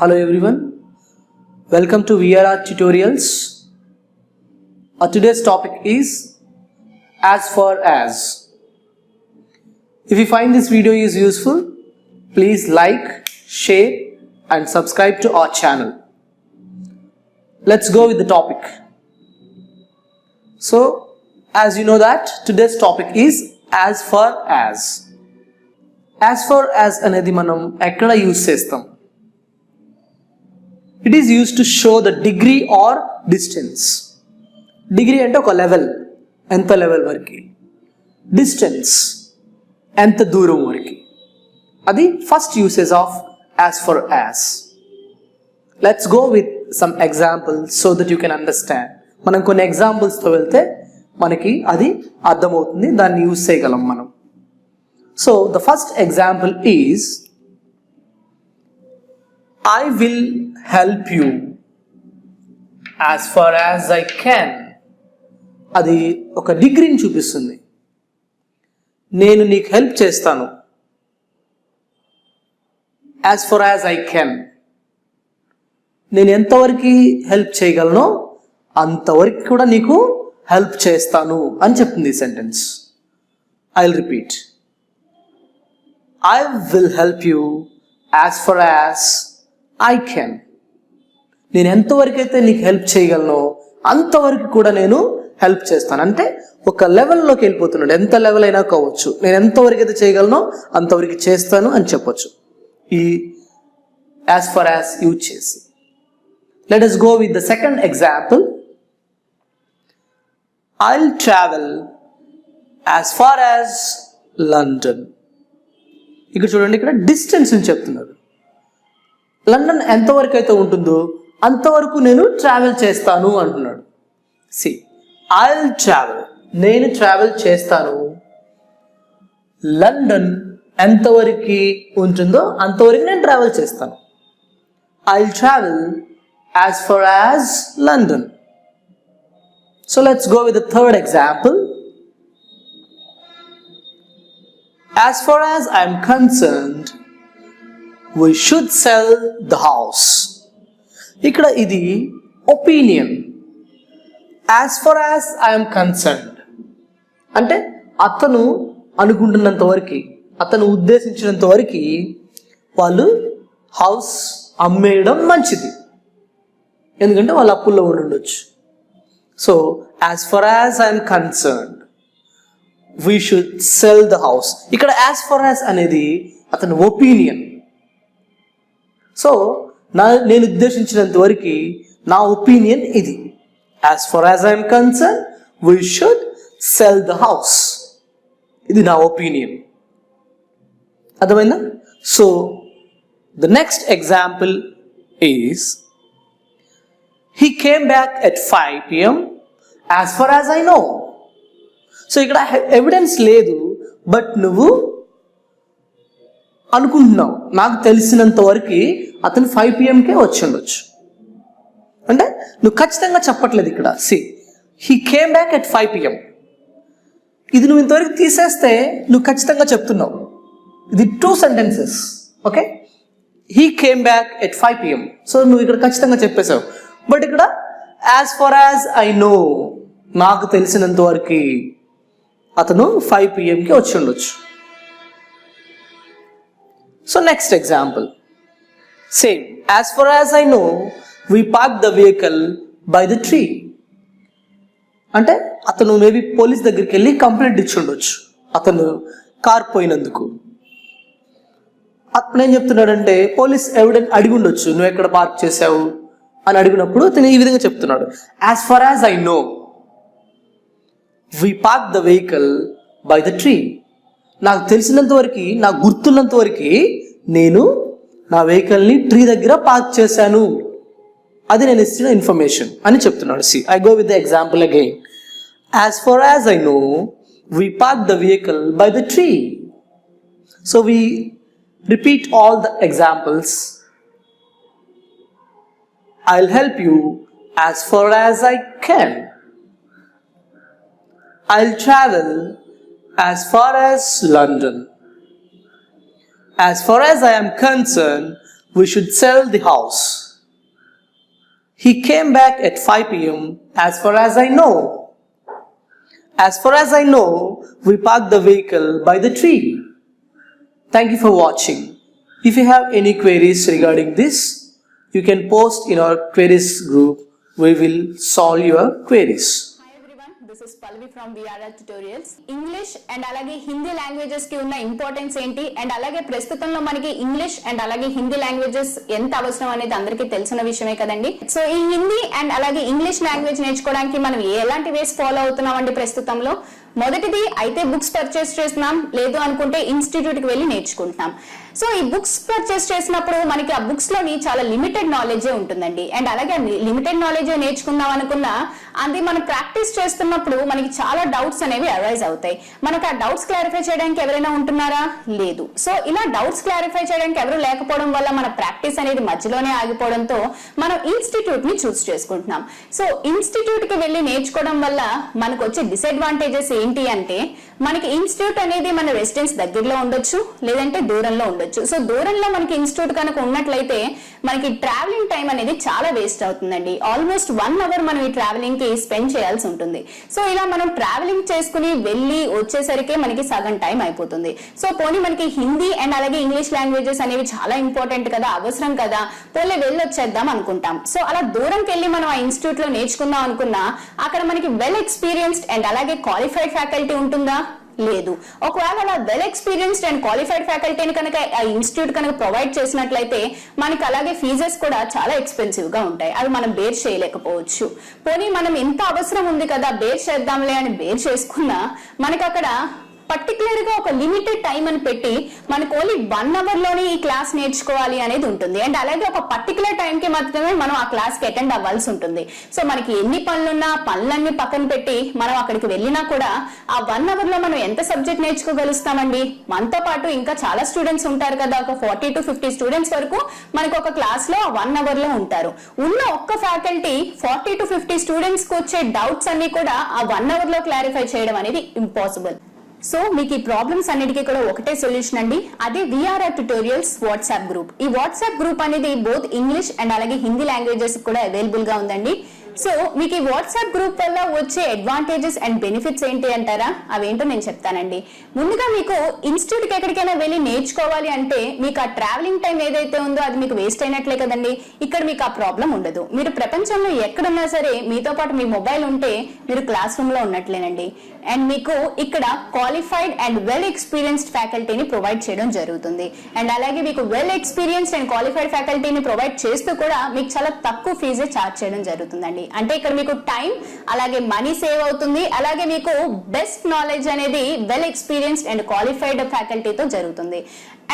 Hello everyone, welcome to VRR Tutorials. Today's topic is as far as. If you find this video is useful, please like, share and subscribe to our channel. Let's go with the topic. So, as you know that today's topic is as far as. As far as అనేది మనం ఎక్కడ use చేస్తాం? It is used to show the degree or distance. Degree అంటే ఒక level, ఎంత level వరకు. Distance ఎంత దూరం వరకు. అది first usage of as far as. Let's go with some examples so that you can understand. మనం కొన్ని ఎగ్జాంపుల్స్ తో వెళ్తే మనకి అది అర్థమవుతుంది, దాన్ని యూజ్ చేయగలం మనం. So the first example is I will help you as far as I can. అది ఒక డిగ్రీని చూపిస్తుంది. నేను నీకు హెల్ప్ చేస్తాను. As far as I can. నేను ఎంతవరకు హెల్ప్ చేయగలను అంతవరకు కూడా నీకు హెల్ప్ చేస్తాను అని చెప్తుంది ఈ sentence. I'll repeat. I will help you as far as I can. నేను ఎంతవరకు అయితే నీకు హెల్ప్ చేయగలను అంతవరకు కూడా నేను హెల్ప్ చేస్తాను. అంటే ఒక లెవెల్లోకి వెళ్ళిపోతున్నాడు, ఎంత లెవెల్ అయినా కావచ్చు. నేను ఎంతవరకు అయితే చేయగలనో అంతవరకు చేస్తాను అని చెప్పొచ్చు ఈ as far as యూజ్ చేసి. Let us go with the second example. I'll travel as far as London. ఇక్కడ చూడండి, ఇక్కడ డిస్టెన్స్ అని చెప్తున్నారు. లండన్ ఎంతవరకు అయితే ఉంటుందో అంతవరకు నేను ట్రావెల్ చేస్తాను అంటున్నాడు. సి, ఐల్ ట్రావెల్, నేను ట్రావెల్ చేస్తాను. లండన్ ఎంతవరకు ఉంటుందో అంతవరకు నేను ట్రావెల్ చేస్తాను. I'll travel as for as London. So let's go with the third example. As far as I am concerned, we should sell the house. ఇక్కడ ఇది opinion. As far as I am concerned అంటే అతను అనుకుంటున్నంత వరకు, అతను ఉద్దేశించినంత వరకు వాళ్ళు house అమ్మేయడం మంచిది, ఎందుకంటే వాళ్ళు అప్పుల్లో ఉండొచ్చు. So as far as I am concerned, we should sell the house. ఇక్కడ as far as అనేది అతని ఒపీనియన్. సో నేను ఉద్దేశించినంత వరకు నా ఒపీనియన్ ఇది. as far as I am concerned, we should sell the house. ఇది నా ఒపీనియన్. అర్థమైందా? So the next example is he came back at 5 p.m. as far as I know. So ఇక్కడ evidence లేదు, but నువ్వు అనుకుంటున్నావు, నాకు తెలిసినంత వరకు అతను 5 PM వచ్చి ఉండొచ్చు. అంటే నువ్వు ఖచ్చితంగా చెప్పట్లేదు ఇక్కడ. See, he came back at 5 PM. ఇది నువ్వు ఇంతవరకు తీసేస్తే నువ్వు ఖచ్చితంగా చెప్తున్నావు. ఇది 2 sentences. Okay, he came back at 5 PM. So నువ్వు ఇక్కడ ఖచ్చితంగా చెప్పేశావు. బట్ ఇక్కడ as far as I know, నాకు తెలిసినంత వరకు అతను 5 PM వచ్చి ఉండొచ్చు. So next example, same. As far as I know we park the vehicle by the tree. అంటే అతను మేబీ పోలీస్ దగ్గరికి వెళ్ళి కంప్లైంట్ ఇచ్చి ఉండొచ్చు అతను కార్ పోయినందుకు. అతను ఏం చెప్తున్నాడంటే, పోలీస్ ఎవిడెన్స్ అడిగి ఉండొచ్చు, నువ్వు ఎక్కడ పార్క్ చేసావు అని అడిగినప్పుడు అతను ఈ విధంగా చెప్తున్నాడు, as far as I know we parked the vehicle by the tree. నాకు తెలిసినంత వరకు, నాకు గుర్తున్నంత వరకు నేను నా వెహికల్ని ట్రీ దగ్గర పార్క్ చేశాను, అది నేను ఇచ్చిన ఇన్ఫర్మేషన్ అని చెప్తున్నాడు. See, I go with the example again. As far as I know we parked the vehicle by the tree. So we repeat all the examples. I'll help you as far as I can. I'll travel as far as London. As far as I am concerned, we should sell the house. He came back at 5 p.m. as far as I know. As far as I know, we parked the vehicle by the tree. Thank you for watching. If you have any queries regarding this, you can post in our queries group. We will solve your queries. Hi everyone, this is Pallavi from VRR Tutorials. English and alage Hindi languages ki unna importance enti and alage prastutamlo manaki English and alage Hindi languages enta avasram anedi andariki telusina vishayame kadandi. So ee Hindi and alage English language నేర్చుకోవడానికి మనం ఎలాంటి వేస్ follow అవుతున్నామండి ప్రస్తుతంలో? మొదటిది అయితే books purchase చేస్తున్నాం, లేదు అనుకుంటే ఇన్స్టిట్యూట్కి వెళ్ళి నేర్చుకుంటున్నాం. సో ఈ బుక్స్ పర్చేస్ చేసినప్పుడు మనకి ఆ బుక్స్ లోని చాలా లిమిటెడ్ నాలెడ్జే ఉంటుందండి. అండ్ అలాగే లిమిటెడ్ నాలెడ్జే నేర్చుకుందాం అనుకున్నా అది మనం ప్రాక్టీస్ చేస్తున్నప్పుడు మనకి చాలా డౌట్స్ అనేవి అరైజ్ అవుతాయి. మనకు ఆ డౌట్స్ క్లారిఫై చేయడానికి ఎవరైనా ఉంటున్నారా? లేదు. సో ఇలా డౌట్స్ క్లారిఫై చేయడానికి ఎవరు లేకపోవడం వల్ల మన ప్రాక్టీస్ అనేది మధ్యలోనే ఆగిపోవడంతో మనం ఇన్స్టిట్యూట్ ని చూస్ చేసుకుంటున్నాం. సో ఇన్స్టిట్యూట్ కి వెళ్ళి నేర్చుకోవడం వల్ల మనకు వచ్చే డిసడ్వాంటేజెస్ ఏంటి అంటే, మనకి ఇన్స్టిట్యూట్ అనేది మన రెసిడెన్స్ దగ్గరలో ఉండొచ్చు, లేదంటే దూరంలో ఉండొచ్చు. సో దూరంలో మనకి ఇన్స్టిట్యూట్ కనుక ఉన్నట్లయితే మనకి ట్రావెలింగ్ టైం అనేది చాలా వేస్ట్ అవుతుందండి. ఆల్మోస్ట్ 1 అవర్ మనం ఈ ట్రావెలింగ్ కి స్పెండ్ చేయాల్సి ఉంటుంది. సో ఇలా మనం ట్రావెలింగ్ చేసుకుని వెళ్ళి వచ్చేసరికి మనకి సగం టైం అయిపోతుంది. సో పోనీ మనకి హిందీ అండ్ అలాగే ఇంగ్లీష్ లాంగ్వేజెస్ అనేవి చాలా ఇంపార్టెంట్ కదా, అవసరం కదా, పోలే వెళ్ళి వచ్చేద్దాం అనుకుంటాం. సో అలా దూరంకి వెళ్ళి మనం ఆ ఇన్స్టిట్యూట్ లో నేర్చుకుందాం అనుకున్నా అక్కడ మనకి వెల్ ఎక్స్పీరియన్స్డ్ అండ్ అలాగే క్వాలిఫైడ్ ఫ్యాకల్టీ ఉంటుందా? లేదు. ఒకవేళ అలా వెల్ ఎక్స్పీరియన్స్డ్ అండ్ క్వాలిఫైడ్ ఫ్యాకల్టీని కనుక ఆ ఇన్స్టిట్యూట్ కనుక ప్రొవైడ్ చేసినట్లయితే మనకి అలాగే ఫీజెస్ కూడా చాలా ఎక్స్పెన్సివ్ గా ఉంటాయి. అవి మనం బేర్ చేయలేకపోవచ్చు. పోనీ మనం ఎంత అవసరం ఉంది కదా బేర్ చేద్దాంలే అని బేర్ చేసుకున్నా మనకి అక్కడ పర్టికులర్ గా ఒక లిమిటెడ్ టైం అని పెట్టి మనకు ఓన్లీ 1 అవర్ లోనే ఈ క్లాస్ నేర్చుకోవాలి అనేది ఉంటుంది. అండ్ అలాగే ఒక పర్టికులర్ టైం కి మాత్రమే మనం ఆ క్లాస్ కి అటెండ్ అవ్వాల్సి ఉంటుంది. సో మనకి ఎన్ని పనులున్నా పనులన్నీ పక్కన పెట్టి మనం అక్కడికి వెళ్ళినా కూడా ఆ 1 అవర్ లో మనం ఎంత సబ్జెక్ట్ నేర్చుకోగలుగుతామండి? మనతో పాటు ఇంకా చాలా స్టూడెంట్స్ ఉంటారు కదా, ఒక 40 to 50 స్టూడెంట్స్ వరకు మనకి ఒక క్లాస్ లో 1 అవర్ లో ఉంటారు. ఉన్న ఒక్క ఫ్యాకల్టీ 40 to 50 స్టూడెంట్స్ కి వచ్చే డౌట్స్ అన్ని కూడా ఆ 1 అవర్ లో క్లారిఫై చేయడం అనేది ఇంపాసిబుల్. సో మీకు ఈ ప్రాబ్లమ్స్ అన్నిటికీ కూడా ఒకటే సొల్యూషన్ అండి, అదే VRR Tutorials వాట్సాప్ గ్రూప్. ఈ వాట్సాప్ గ్రూప్ అనేది బోత్ ఇంగ్లీష్ అండ్ అలాగే హిందీ లాంగ్వేజెస్ కూడా అవైలబుల్ గా ఉందండి. సో మీకు ఈ వాట్సాప్ గ్రూప్ వల్ల వచ్చే అడ్వాంటేజెస్ అండ్ బెనిఫిట్స్ ఏంటి అంటారా? అవేంటో నేను చెప్తానండి. ముందుగా మీకు ఇన్స్టిట్యూట్ కి ఎక్కడికైనా వెళ్ళి నేర్చుకోవాలి అంటే మీకు ఆ ట్రావెలింగ్ టైం ఏదైతే ఉందో అది మీకు వేస్ట్ అయినట్లే కదండి. ఇక్కడ మీకు ఆ ప్రాబ్లం ఉండదు. మీరు ప్రపంచంలో ఎక్కడున్నా సరే మీతో పాటు మీ మొబైల్ ఉంటే మీరు క్లాస్ రూమ్ లో ఉన్నట్లేనండి. అండ్ మీకు ఇక్కడ క్వాలిఫైడ్ అండ్ వెల్ ఎక్స్పీరియన్స్డ్ ఫ్యాకల్టీని ప్రొవైడ్ చేయడం జరుగుతుంది. అండ్ అలాగే మీకు వెల్ ఎక్స్పీరియన్స్డ్ అండ్ క్వాలిఫైడ్ ఫ్యాకల్టీని ప్రొవైడ్ చేస్తూ కూడా మీకు చాలా తక్కువ ఫీజే ఛార్జ్ చేయడం జరుగుతుందండి. అంటే ఇక్కడ మీకు టైం అలాగే మనీ సేవ్ అవుతుంది. అలాగే మీకు బెస్ట్ నాలెడ్జ్ అనేది వెల్ ఎక్స్పీరియన్స్డ్ అండ్ క్వాలిఫైడ్ ఫ్యాకల్టీతో జరుగుతుంది.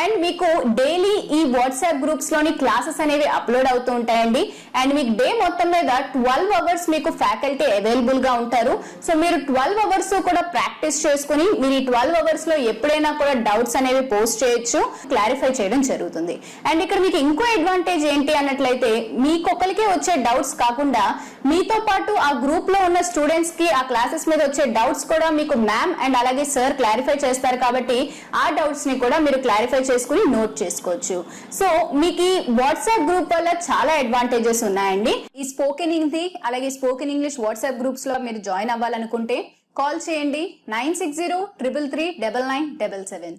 అండ్ మీకు డైలీ ఈ వాట్సాప్ గ్రూప్స్ లోని క్లాసెస్ అనేవి అప్లోడ్ అవుతూ ఉంటాయండి. అండ్ మీకు డే మొత్తం మీద 12 అవర్స్ మీకు ఫ్యాకల్టీ అవైలబుల్ గా ఉంటారు. సో మీరు 12 అవర్స్ కూడా ప్రాక్టీస్ చేసుకుని మీరు ఈ 12 అవర్స్ లో ఎప్పుడైనా కూడా డౌట్స్ అనేవి పోస్ట్ చేయొచ్చు, క్లారిఫై చేయడం జరుగుతుంది. అండ్ ఇక్కడ మీకు ఇంకో అడ్వాంటేజ్ ఏంటి అన్నట్లయితే మీకొకరికే వచ్చే డౌట్స్ కాకుండా మీతో పాటు ఆ గ్రూప్ లో ఉన్న స్టూడెంట్స్ కి ఆ క్లాసెస్ మీద వచ్చే డౌట్స్ కూడా మీకు మ్యామ్ అండ్ అలాగే సార్ క్లారిఫై చేస్తారు. కాబట్టి ఆ డౌట్స్ ని కూడా మీరు క్లారిఫై చేసుకుని నోట్ చేసుకోవచ్చు. సో మీకు ఈ వాట్సాప్ గ్రూప్ వల్ల చాలా అడ్వాంటేజెస్ ఉన్నాయండి. ఈ స్పోకెన్ హిందీ అలాగే స్పోకెన్ ఇంగ్లీష్ వాట్సాప్ గ్రూప్స్ లో మీరు జాయిన్ అవ్వాలనుకుంటే కాల్ చేయండి 9603339977.